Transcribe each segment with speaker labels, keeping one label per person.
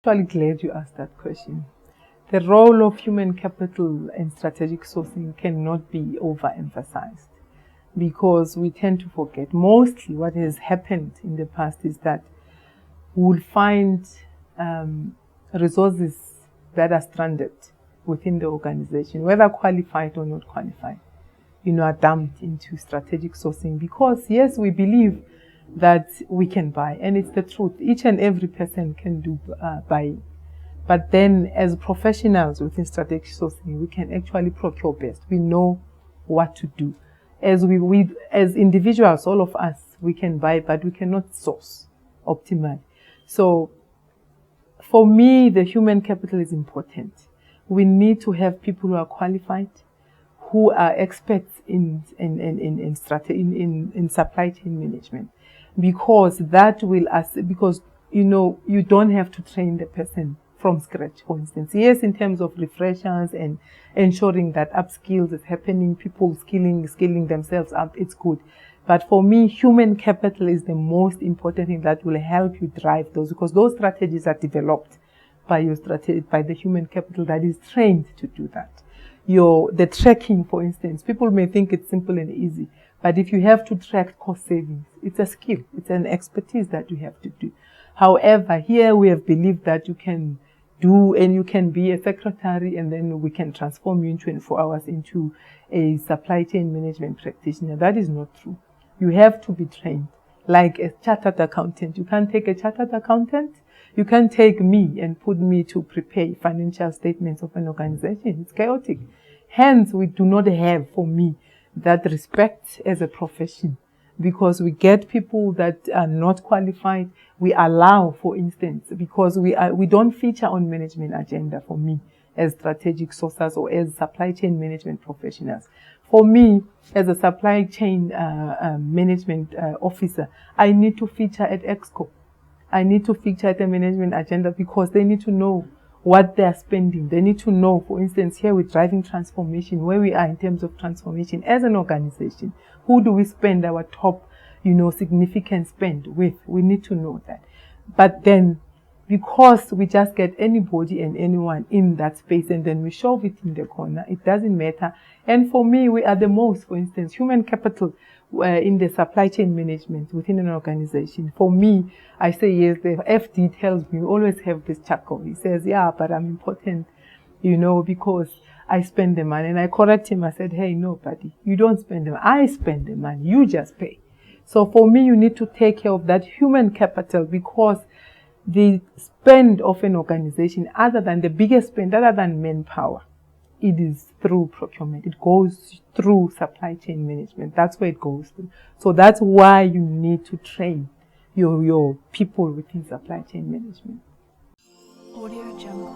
Speaker 1: Actually glad you asked that question. The role of human capital and strategic sourcing cannot be overemphasized, because we tend to forget. Mostly what has happened in the past is that we'll find resources that are stranded within the organization, whether qualified or not qualified, are dumped into strategic sourcing, because yes, we believe that we can buy, and it's the truth. Each and every person can do buying. But then as professionals within strategic sourcing, we can actually procure best. We know what to do. As as individuals, all of us, we can buy, but we cannot source optimally. So for me, the human capital is important. We need to have people who are qualified, who are experts in supply chain management, because that will you don't have to train the person from scratch, for instance. Yes, in terms of refreshers and ensuring that upskills is happening, people skilling themselves up, it's good. But for me, human capital is the most important thing that will help you drive those, because those strategies are developed by the human capital that is trained to do that. The tracking, for instance, people may think it's simple and easy, but if you have to track cost savings, it's a skill, it's an expertise that you have to do. However, here we have believed that you can do, and you can be a secretary, and then we can transform you in 24 hours into a supply chain management practitioner. That is not true. You have to be trained. Like a chartered accountant, you can't take a chartered accountant. You can't take me and put me to prepare financial statements of an organization. It's chaotic. Hence, we do not have, for me, that respect as a profession, because we get people that are not qualified. We allow, for instance, because we don't feature on management agenda, for me, as strategic sourcers or as supply chain management professionals. For me, as a supply chain management officer, I need to feature at Exco. I need to feature at the management agenda, because they need to know what they are spending. They need to know, for instance, here we're driving transformation, where we are in terms of transformation as an organization. Who do we spend our top, significant spend with? We need to know that. But then, because we just get anybody and anyone in that space and then we shove it in the corner, it doesn't matter. And for me, we are the most, for instance, human capital in the supply chain management within an organization. For me, I say yes, the FD tells me, we always have this chuckle. He says, yeah, but I'm important, because I spend the money. And I correct him. I said, hey, no, buddy, you don't spend the money. I spend the money. You just pay. So for me, you need to take care of that human capital, because the spend of an organization, other than the biggest spend, other than manpower, it is through procurement. It goes through supply chain management. That's where it goes through. So that's why you need to train your people within supply chain management.
Speaker 2: Audio Jungle.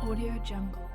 Speaker 2: Audio Jungle.